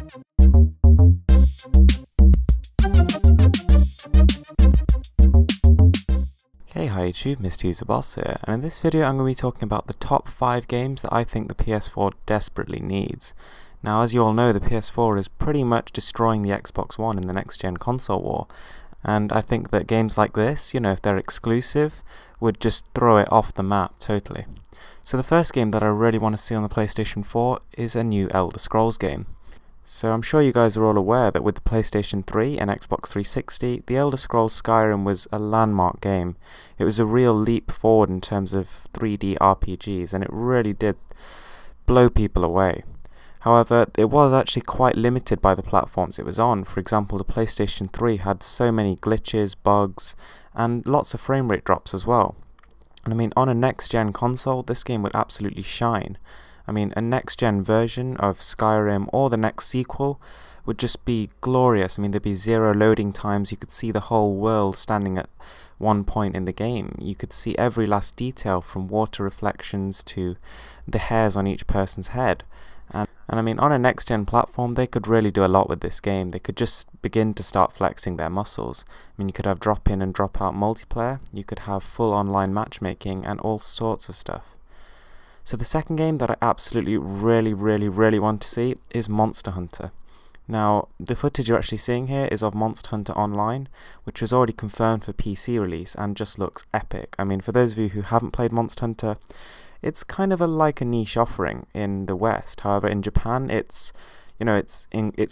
Hey, hi YouTube, Mr. User Boss here, and in this video I'm going to be talking about the top 5 games that I think the PS4 desperately needs. Now, as you all know, the PS4 is pretty much destroying the Xbox One in the next-gen console war, and I think that games like this, if they're exclusive, would just throw it off the map totally. So the first game that I really want to see on the PlayStation 4 is a new Elder Scrolls game. So I'm sure you guys are all aware that with the PlayStation 3 and Xbox 360, the Elder Scrolls Skyrim was a landmark game. It was a real leap forward in terms of 3D RPGs, and it really did blow people away. However, it was actually quite limited by the platforms it was on. For example, the PlayStation 3 had so many glitches, bugs, and lots of frame rate drops as well. And I mean, on a next-gen console, this game would absolutely shine. I mean, a next-gen version of Skyrim or the next sequel would just be glorious. I mean, there'd be 0 loading times. You could see the whole world standing at one point in the game. You could see every last detail, from water reflections to the hairs on each person's head. And I mean, on a next-gen platform, they could really do a lot with this game. They could just begin to start flexing their muscles. I mean, you could have drop-in and drop-out multiplayer. You could have full online matchmaking and all sorts of stuff. So the second game that I absolutely really want to see is Monster Hunter. Now, the footage you're actually seeing here is of Monster Hunter Online, which was already confirmed for PC release and just looks epic. I mean, for those of you who haven't played Monster Hunter, it's kind of like a niche offering in the West. However, in Japan, it's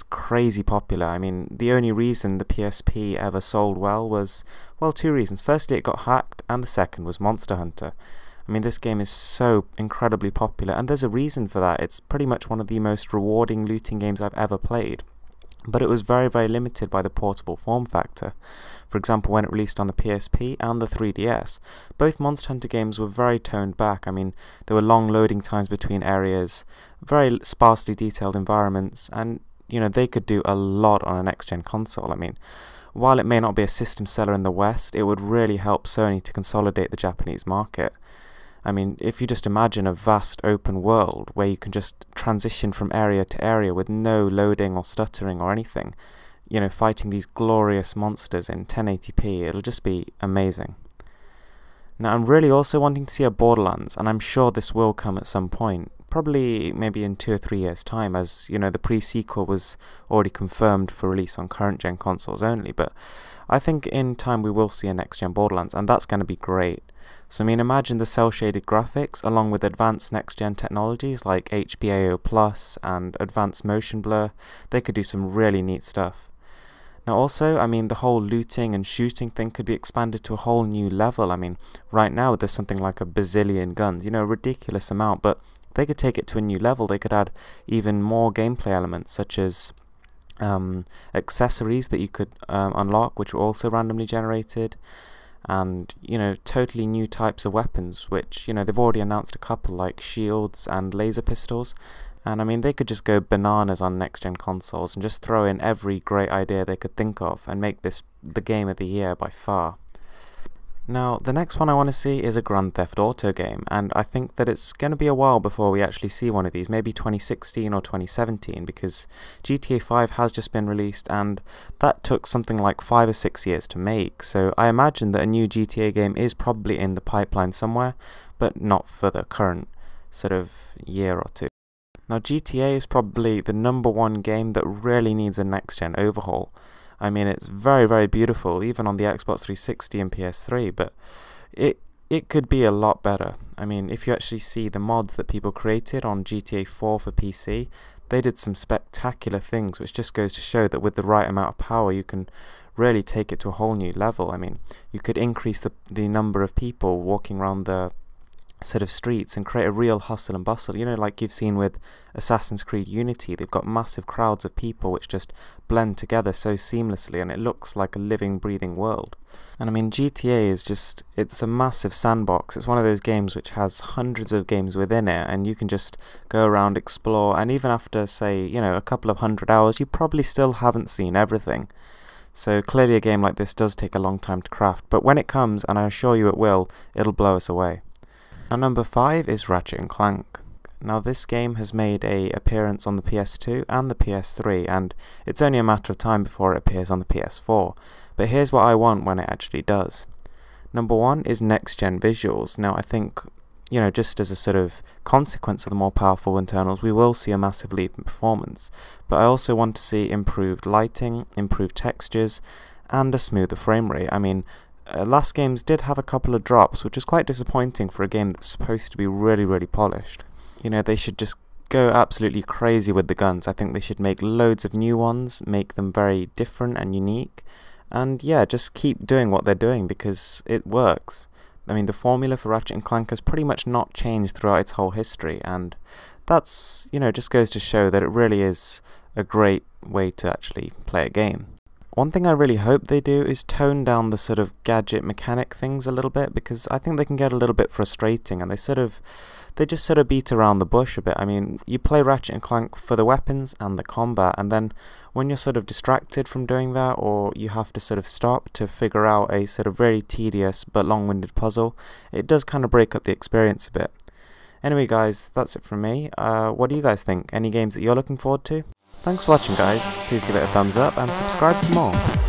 crazy popular. I mean, the only reason the PSP ever sold well was, well, 2 reasons. Firstly, it got hacked, and the second was Monster Hunter. I mean, this game is so incredibly popular, and there's a reason for that. It's pretty much one of the most rewarding looting games I've ever played. But it was very limited by the portable form factor. For example, when it released on the PSP and the 3DS, both Monster Hunter games were very toned back. I mean, there were long loading times between areas, very sparsely detailed environments, and, they could do a lot on a next-gen console. I mean, while it may not be a system seller in the West, it would really help Sony to consolidate the Japanese market. I mean, if you just imagine a vast open world where you can just transition from area to area with no loading or stuttering or anything, fighting these glorious monsters in 1080p, it'll just be amazing. Now, I'm really also wanting to see a Borderlands, and I'm sure this will come at some point, probably maybe in 2 or 3 years' time, as, the pre-sequel was already confirmed for release on current-gen consoles only, but I think in time we will see a next-gen Borderlands, and that's going to be great. So I mean, imagine the cel-shaded graphics along with advanced next-gen technologies like HBAO+ and advanced motion blur. They could do some really neat stuff. Now also, I mean, the whole looting and shooting thing could be expanded to a whole new level. I mean, right now there's something like a bazillion guns, a ridiculous amount, but they could take it to a new level. They could add even more gameplay elements, such as accessories that you could unlock, which were also randomly generated. And totally new types of weapons, which they've already announced a couple, like shields and laser pistols. And I mean, they could just go bananas on next-gen consoles and just throw in every great idea they could think of and make this the game of the year by far. Now, the next one I want to see is a Grand Theft Auto game, and I think that it's going to be a while before we actually see one of these, maybe 2016 or 2017, because GTA 5 has just been released, and that took something like 5 or 6 years to make, so I imagine that a new GTA game is probably in the pipeline somewhere, but not for the current sort of year or two. Now, GTA is probably the #1 game that really needs a next-gen overhaul. I mean, it's very beautiful, even on the Xbox 360 and PS3, but it could be a lot better. I mean, if you actually see the mods that people created on GTA 4 for PC, they did some spectacular things, which just goes to show that with the right amount of power, you can really take it to a whole new level. I mean, you could increase the number of people walking around the sort of streets and create a real hustle and bustle, like you've seen with Assassin's Creed Unity. They've got massive crowds of people which just blend together so seamlessly, and it looks like a living, breathing world. And I mean, GTA is just, it's a massive sandbox. It's one of those games which has hundreds of games within it, and you can just go around, explore, and even after, say, a couple of 100 hours, you probably still haven't seen everything. So clearly a game like this does take a long time to craft, but when it comes, and I assure you it will, it'll blow us away. Now, number 5 is Ratchet and Clank. Now this game has made an appearance on the PS2 and the PS3, and it's only a matter of time before it appears on the PS4, but here's what I want when it actually does. Number one is next-gen visuals. Now I think, just as a sort of consequence of the more powerful internals, we will see a massive leap in performance, but I also want to see improved lighting, improved textures, and a smoother frame rate. I mean, last games did have a couple of drops, which is quite disappointing for a game that's supposed to be really, really polished. They should just go absolutely crazy with the guns. I think they should make loads of new ones, make them very different and unique, and yeah, just keep doing what they're doing because it works. I mean, the formula for Ratchet and Clank has pretty much not changed throughout its whole history, and that's, just goes to show that it really is a great way to actually play a game. One thing I really hope they do is tone down the sort of gadget mechanic things a little bit, because I think they can get a little bit frustrating, and they just sort of beat around the bush a bit. I mean, you play Ratchet and Clank for the weapons and the combat, and then when you're sort of distracted from doing that, or you have to sort of stop to figure out a sort of very tedious but long-winded puzzle, it does kind of break up the experience a bit. Anyway guys, that's it from me. What do you guys think? Any games that you're looking forward to? Thanks for watching guys, please give it a thumbs up and subscribe for more.